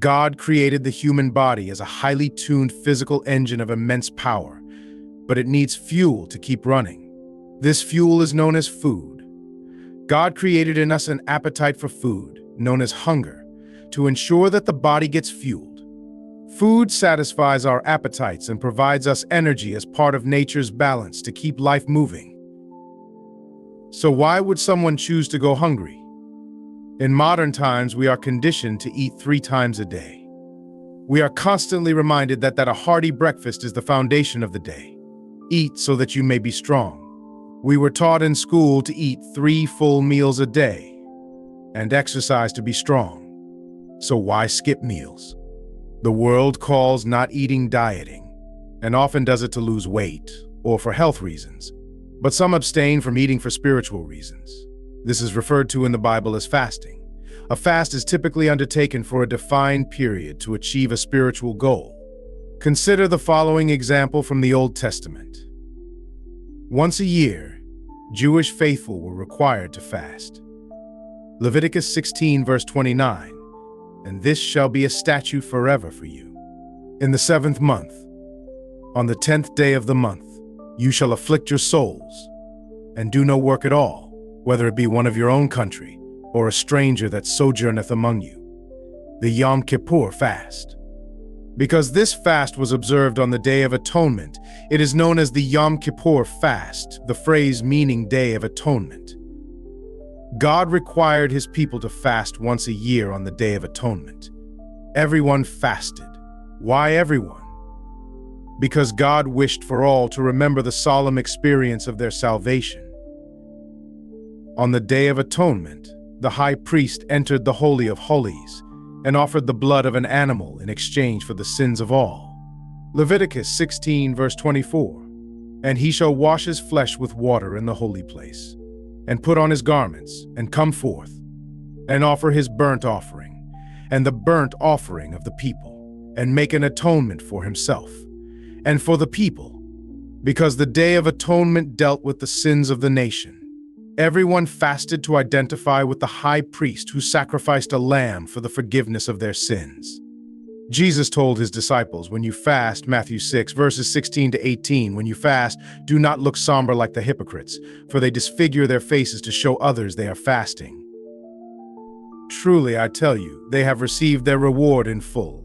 God created the human body as a highly tuned physical engine of immense power, but it needs fuel to keep running. This fuel is known as food. God created in us an appetite for food, known as hunger, to ensure that the body gets fueled. Food satisfies our appetites and provides us energy as part of nature's balance to keep life moving. So why would someone choose to go hungry? In modern times, we are conditioned to eat 3 times a day. We are constantly reminded that a hearty breakfast is the foundation of the day. Eat so that you may be strong. We were taught in school to eat 3 full meals a day and exercise to be strong. So why skip meals? The world calls not eating dieting, and often does it to lose weight or for health reasons. But some abstain from eating for spiritual reasons. This is referred to in the Bible as fasting. A fast is typically undertaken for a defined period to achieve a spiritual goal. Consider the following example from the Old Testament. Once a year, Jewish faithful were required to fast. Leviticus 16, verse 29, "And this shall be a statute forever for you. In the 7th month, on the 10th day of the month, you shall afflict your souls, and do no work at all, whether it be one of your own country, or a stranger that sojourneth among you." The Yom Kippur fast. Because this fast was observed on the Day of Atonement, it is known as the Yom Kippur fast, the phrase meaning Day of Atonement. God required his people to fast once a year on the Day of Atonement. Everyone fasted. Why everyone? Because God wished for all to remember the solemn experience of their salvation. On the Day of Atonement, the high priest entered the Holy of Holies and offered the blood of an animal in exchange for the sins of all. Leviticus 16, verse 24, "And he shall wash his flesh with water in the holy place, and put on his garments, and come forth, and offer his burnt offering, and the burnt offering of the people, and make an atonement for himself, and for the people, because the Day of Atonement dealt with the sins of the nation. Everyone fasted to identify with the high priest who sacrificed a lamb for the forgiveness of their sins." Jesus told his disciples, "When you fast," Matthew 6, verses 16 to 18, "when you fast, do not look somber like the hypocrites, for they disfigure their faces to show others they are fasting. Truly, I tell you, they have received their reward in full.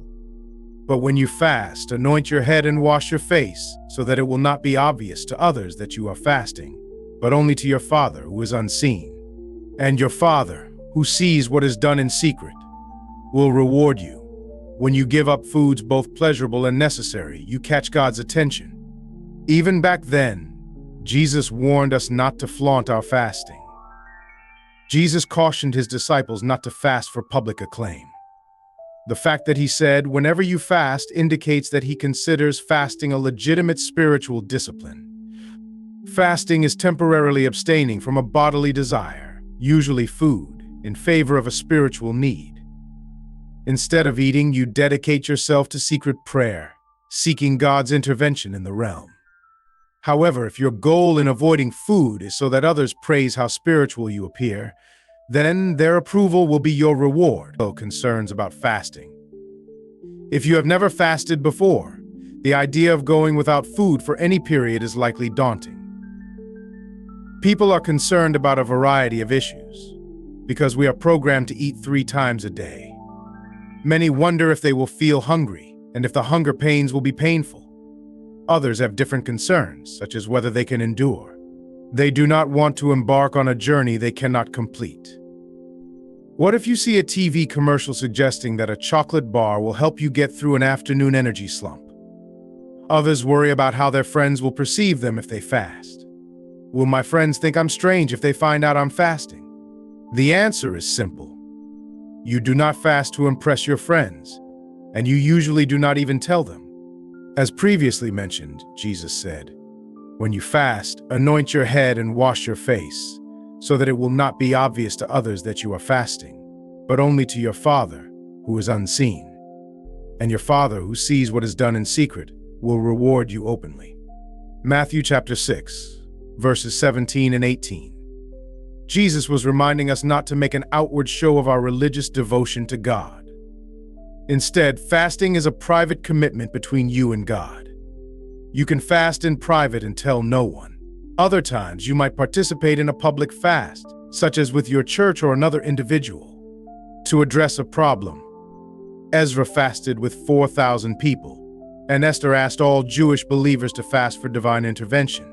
But when you fast, anoint your head and wash your face, so that it will not be obvious to others that you are fasting, but only to your Father who is unseen. And your Father, who sees what is done in secret, will reward you. When you give up foods both pleasurable and necessary, you catch God's attention." Even back then, Jesus warned us not to flaunt our fasting. Jesus cautioned his disciples not to fast for public acclaim. The fact that he said, "whenever you fast," indicates that he considers fasting a legitimate spiritual discipline. Fasting is temporarily abstaining from a bodily desire, usually food, in favor of a spiritual need. Instead of eating, you dedicate yourself to secret prayer, seeking God's intervention in the realm. However, if your goal in avoiding food is so that others praise how spiritual you appear, then their approval will be your reward. No concerns about fasting. If you have never fasted before, the idea of going without food for any period is likely daunting. People are concerned about a variety of issues, because we are programmed to eat 3 times a day. Many wonder if they will feel hungry, and if the hunger pains will be painful. Others have different concerns, such as whether they can endure. They do not want to embark on a journey they cannot complete. What if you see a TV commercial suggesting that a chocolate bar will help you get through an afternoon energy slump? Others worry about how their friends will perceive them if they fast. Will my friends think I'm strange if they find out I'm fasting? The answer is simple. You do not fast to impress your friends, and you usually do not even tell them. As previously mentioned, Jesus said, "When you fast, anoint your head and wash your face, so that it will not be obvious to others that you are fasting, but only to your Father who is unseen. And your Father who sees what is done in secret will reward you openly." Matthew chapter 6, verses 17 and 18. Jesus was reminding us not to make an outward show of our religious devotion to God. Instead, fasting is a private commitment between you and God. You can fast in private and tell no one. Other times, you might participate in a public fast, such as with your church or another individual, to address a problem. Ezra fasted with 4,000 people, and Esther asked all Jewish believers to fast for divine intervention.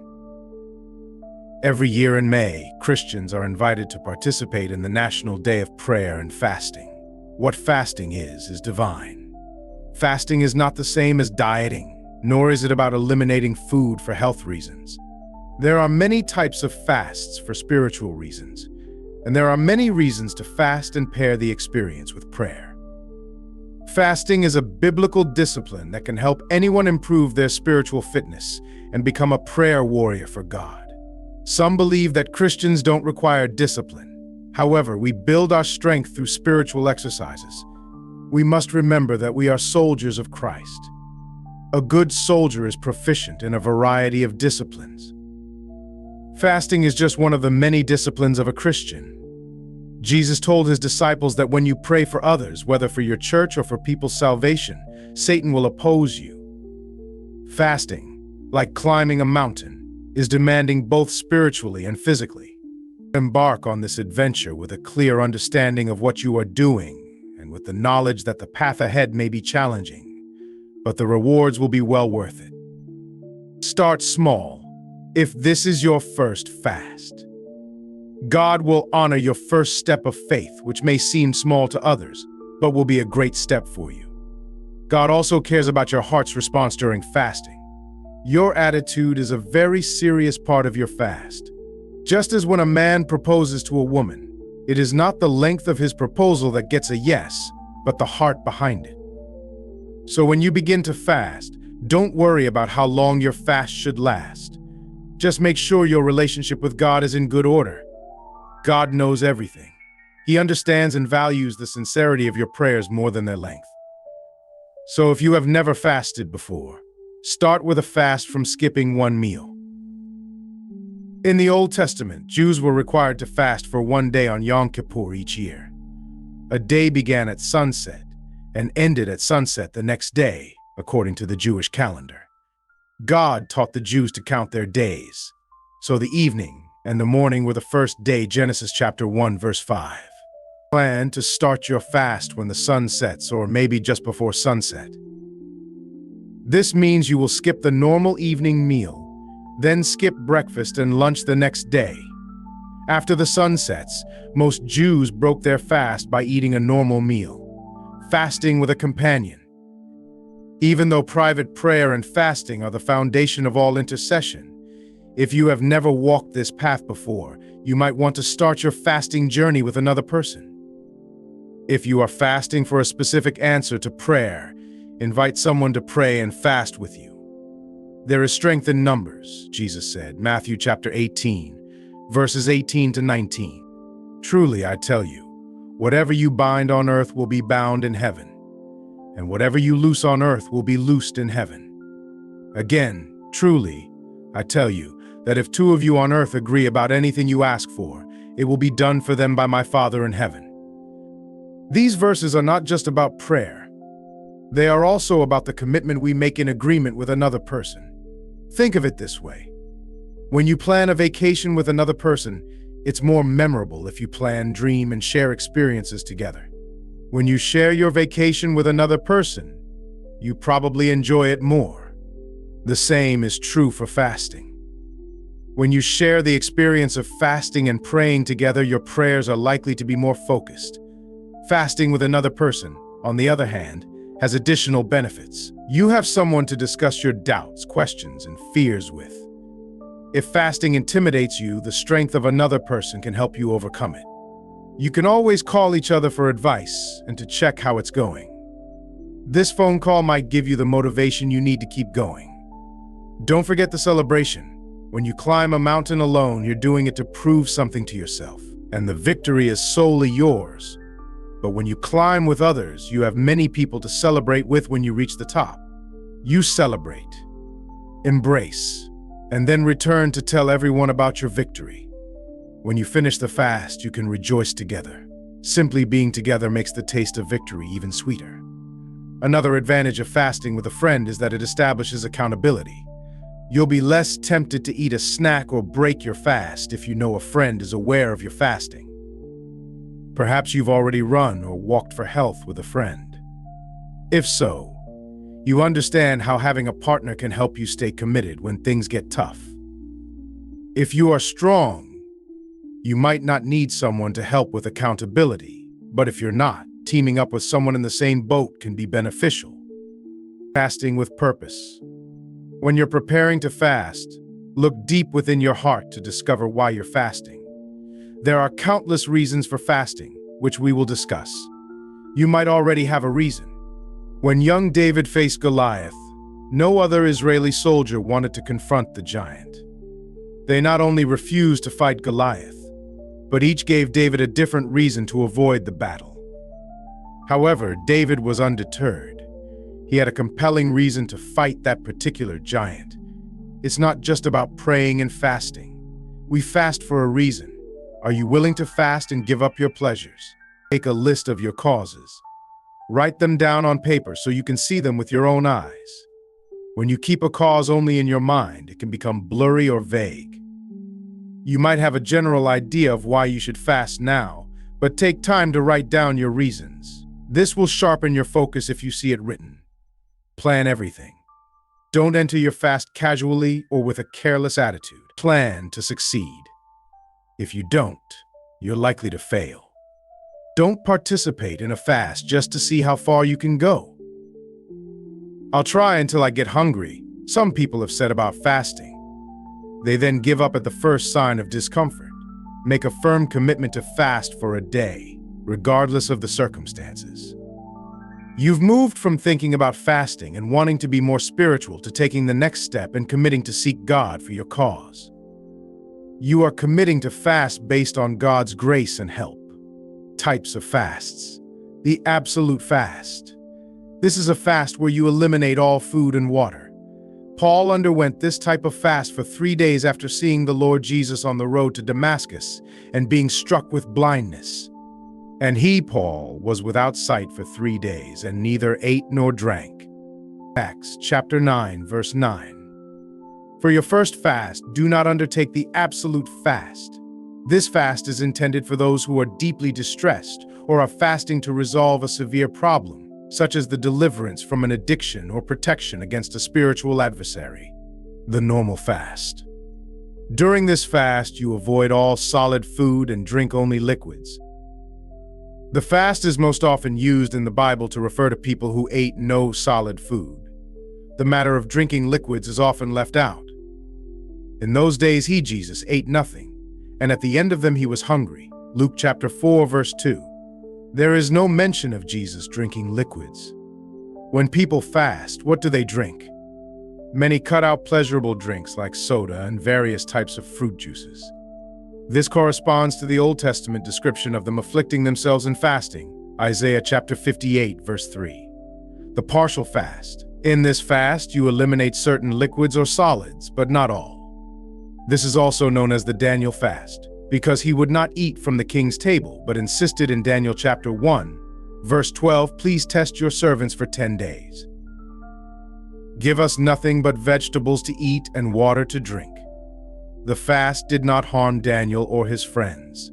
Every year in May, Christians are invited to participate in the National Day of Prayer and Fasting. What fasting is divine. Fasting is not the same as dieting, nor is it about eliminating food for health reasons. There are many types of fasts for spiritual reasons, and there are many reasons to fast and pair the experience with prayer. Fasting is a biblical discipline that can help anyone improve their spiritual fitness and become a prayer warrior for God. Some believe that Christians don't require discipline. However, we build our strength through spiritual exercises. We must remember that we are soldiers of Christ. A good soldier is proficient in a variety of disciplines. Fasting is just one of the many disciplines of a Christian. Jesus told his disciples that when you pray for others, whether for your church or for people's salvation, Satan will oppose you. Fasting, like climbing a mountain, is demanding both spiritually and physically. Embark on this adventure with a clear understanding of what you are doing and with the knowledge that the path ahead may be challenging, but the rewards will be well worth it. Start small. If this is your first fast, God will honor your first step of faith, which may seem small to others, but will be a great step for you. God also cares about your heart's response during fasting. Your attitude is a very serious part of your fast. Just as when a man proposes to a woman, it is not the length of his proposal that gets a yes, but the heart behind it. So when you begin to fast, don't worry about how long your fast should last. Just make sure your relationship with God is in good order. God knows everything. He understands and values the sincerity of your prayers more than their length. So if you have never fasted before, start with a fast from skipping one meal. In the Old Testament, Jews were required to fast for one day on Yom Kippur each year. A day began at sunset and ended at sunset the next day, according to the Jewish calendar. God taught the Jews to count their days, so the evening and the morning were the first day, Genesis chapter 1, verse 5. Plan to start your fast when the sun sets or maybe just before sunset. This means you will skip the normal evening meal, then skip breakfast and lunch the next day. After the sun sets, most Jews broke their fast by eating a normal meal, fasting with a companion. Even though private prayer and fasting are the foundation of all intercession, if you have never walked this path before, you might want to start your fasting journey with another person. If you are fasting for a specific answer to prayer, invite someone to pray and fast with you. There is strength in numbers, Jesus said, Matthew chapter 18, verses 18 to 19. Truly, I tell you, whatever you bind on earth will be bound in heaven, and whatever you loose on earth will be loosed in heaven. Again, truly, I tell you, that if two of you on earth agree about anything you ask for, it will be done for them by my Father in heaven. These verses are not just about prayer. They are also about the commitment we make in agreement with another person. Think of it this way. When you plan a vacation with another person, it's more memorable if you plan, dream, and share experiences together. When you share your vacation with another person, you probably enjoy it more. The same is true for fasting. When you share the experience of fasting and praying together, your prayers are likely to be more focused. Fasting with another person, on the other hand, has additional benefits. You have someone to discuss your doubts, questions, and fears with. If fasting intimidates you, the strength of another person can help you overcome it. You can always call each other for advice and to check how it's going. This phone call might give you the motivation you need to keep going. Don't forget the celebration. When you climb a mountain alone, you're doing it to prove something to yourself, and the victory is solely yours. But when you climb with others, you have many people to celebrate with when you reach the top. You celebrate, embrace, and then return to tell everyone about your victory. When you finish the fast, you can rejoice together. Simply being together makes the taste of victory even sweeter. Another advantage of fasting with a friend is that it establishes accountability. You'll be less tempted to eat a snack or break your fast if you know a friend is aware of your fasting. Perhaps you've already run or walked for health with a friend. If so, you understand how having a partner can help you stay committed when things get tough. If you are strong, you might not need someone to help with accountability, but if you're not, teaming up with someone in the same boat can be beneficial. Fasting with purpose. When you're preparing to fast, look deep within your heart to discover why you're fasting. There are countless reasons for fasting, which we will discuss. You might already have a reason. When young David faced Goliath, no other Israeli soldier wanted to confront the giant. They not only refused to fight Goliath, but each gave David a different reason to avoid the battle. However, David was undeterred. He had a compelling reason to fight that particular giant. It's not just about praying and fasting. We fast for a reason. Are you willing to fast and give up your pleasures? Make a list of your causes. Write them down on paper so you can see them with your own eyes. When you keep a cause only in your mind, it can become blurry or vague. You might have a general idea of why you should fast now, but take time to write down your reasons. This will sharpen your focus if you see it written. Plan everything. Don't enter your fast casually or with a careless attitude. Plan to succeed. If you don't, you're likely to fail. Don't participate in a fast just to see how far you can go. I'll try until I get hungry, some people have said about fasting. They then give up at the first sign of discomfort. Make a firm commitment to fast for a day, regardless of the circumstances. You've moved from thinking about fasting and wanting to be more spiritual to taking the next step and committing to seek God for your cause. You are committing to fast based on God's grace and help. Types of fasts. The absolute fast. This is a fast where you eliminate all food and water. Paul underwent this type of fast for 3 days after seeing the Lord Jesus on the road to Damascus and being struck with blindness. And he, Paul, was without sight for 3 days and neither ate nor drank. Acts chapter 9, verse 9. For your first fast, do not undertake the absolute fast. This fast is intended for those who are deeply distressed or are fasting to resolve a severe problem, such as the deliverance from an addiction or protection against a spiritual adversary. The normal fast. During this fast, you avoid all solid food and drink only liquids. The fast is most often used in the Bible to refer to people who ate no solid food. The matter of drinking liquids is often left out. In those days Jesus ate nothing, and at the end of them he was hungry. Luke chapter 4, verse 2. There is no mention of Jesus drinking liquids. When people fast, what do they drink? Many cut out pleasurable drinks like soda and various types of fruit juices. This corresponds to the Old Testament description of them afflicting themselves in fasting, Isaiah chapter 58, verse 3. The partial fast. In this fast, you eliminate certain liquids or solids, but not all. This is also known as the Daniel fast, because he would not eat from the king's table, but insisted in Daniel chapter 1, verse 12, please test your servants for 10 days. Give us nothing but vegetables to eat and water to drink. The fast did not harm Daniel or his friends.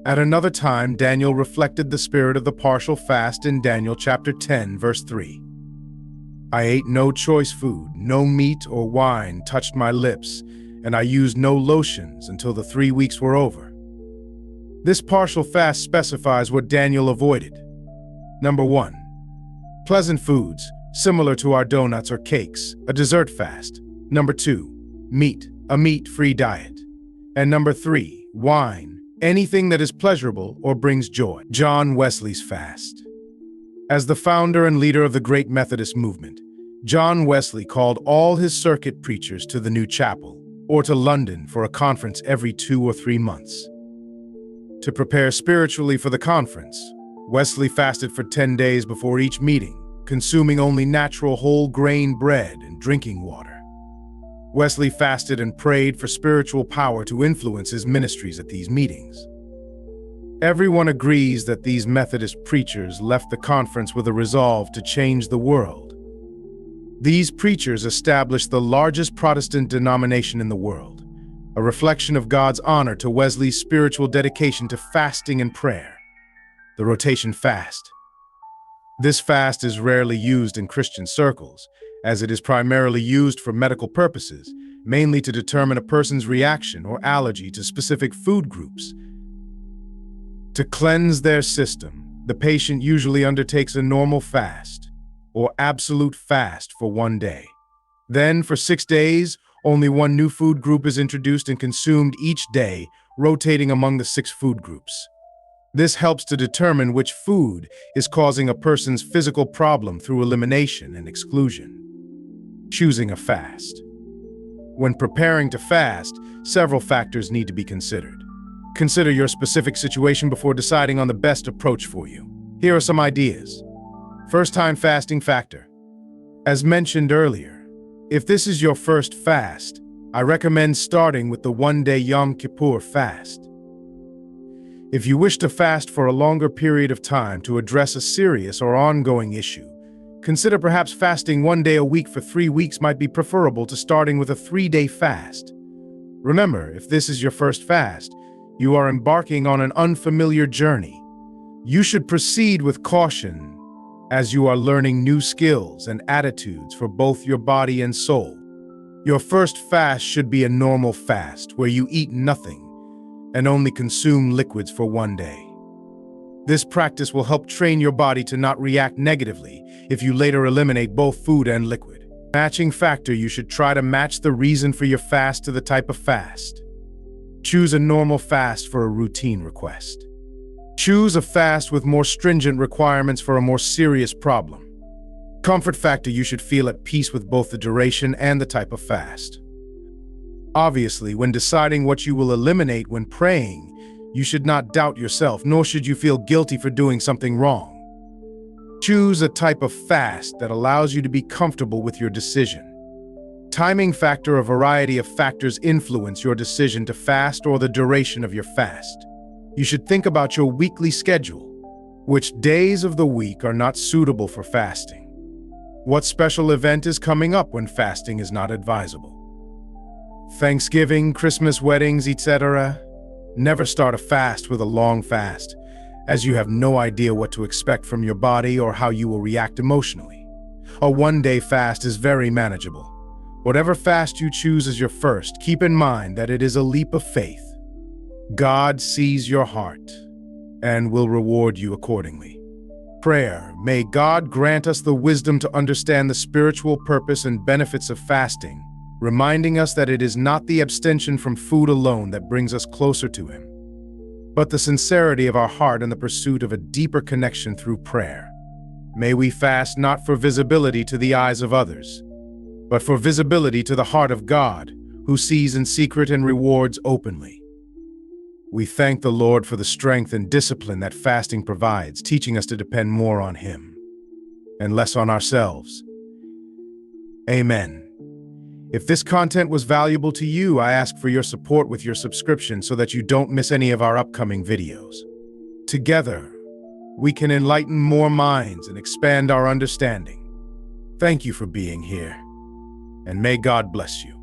At another time, Daniel reflected the spirit of the partial fast in Daniel chapter 10, verse 3. I ate no choice food, no meat or wine touched my lips, and I used no lotions until the 3 weeks were over. This partial fast specifies what Daniel avoided. Number 1. Pleasant foods, similar to our donuts or cakes, a dessert fast. Number 2. Meat, a meat-free diet. And number 3. Wine, anything that is pleasurable or brings joy. John Wesley's fast. As the founder and leader of the great Methodist movement, John Wesley called all his circuit preachers to the new chapel, or to London for a conference every 2 or 3 months. To prepare spiritually for the conference, Wesley fasted for 10 days before each meeting, consuming only natural whole grain bread and drinking water. Wesley fasted and prayed for spiritual power to influence his ministries at these meetings. Everyone agrees that these Methodist preachers left the conference with a resolve to change the world. These preachers established the largest Protestant denomination in the world, a reflection of God's honor to Wesley's spiritual dedication to fasting and prayer. The rotation fast. This fast is rarely used in Christian circles, as it is primarily used for medical purposes, mainly to determine a person's reaction or allergy to specific food groups. To cleanse their system, the patient usually undertakes a normal fast, or absolute fast for 1 day. Then, for 6 days, only one new food group is introduced and consumed each day, rotating among the 6 food groups. This helps to determine which food is causing a person's physical problem through elimination and exclusion. Choosing a fast. When preparing to fast, several factors need to be considered. Consider your specific situation before deciding on the best approach for you. Here are some ideas. First-time fasting factor. As mentioned earlier, if this is your first fast, I recommend starting with the 1-day Yom Kippur fast. If you wish to fast for a longer period of time to address a serious or ongoing issue, consider perhaps fasting 1 day a week for 3 weeks might be preferable to starting with a 3-day fast. Remember, if this is your first fast, you are embarking on an unfamiliar journey. You should proceed with caution, as you are learning new skills and attitudes for both your body and soul. Your first fast should be a normal fast where you eat nothing and only consume liquids for 1 day. This practice will help train your body to not react negatively if you later eliminate both food and liquid. Matching factor. You should try to match the reason for your fast to the type of fast. Choose a normal fast for a routine request. Choose a fast with more stringent requirements for a more serious problem. Comfort factor. You should feel at peace with both the duration and the type of fast. Obviously, when deciding what you will eliminate when praying, you should not doubt yourself, nor should you feel guilty for doing something wrong. Choose a type of fast that allows you to be comfortable with your decision. Timing factor. A variety of factors influence your decision to fast or the duration of your fast. You should think about your weekly schedule. Which days of the week are not suitable for fasting? What special event is coming up when fasting is not advisable? Thanksgiving, Christmas, weddings, etc. Never start a fast with a long fast, as you have no idea what to expect from your body or how you will react emotionally. A 1-day fast is very manageable. Whatever fast you choose as your first, keep in mind that it is a leap of faith. God sees your heart and will reward you accordingly. Prayer. May God grant us the wisdom to understand the spiritual purpose and benefits of fasting, reminding us that it is not the abstention from food alone that brings us closer to Him, but the sincerity of our heart and the pursuit of a deeper connection through prayer. May we fast not for visibility to the eyes of others, but for visibility to the heart of God, who sees in secret and rewards openly. We thank the Lord for the strength and discipline that fasting provides, teaching us to depend more on Him and less on ourselves. Amen. If this content was valuable to you, I ask for your support with your subscription so that you don't miss any of our upcoming videos. Together, we can enlighten more minds and expand our understanding. Thank you for being here, and may God bless you.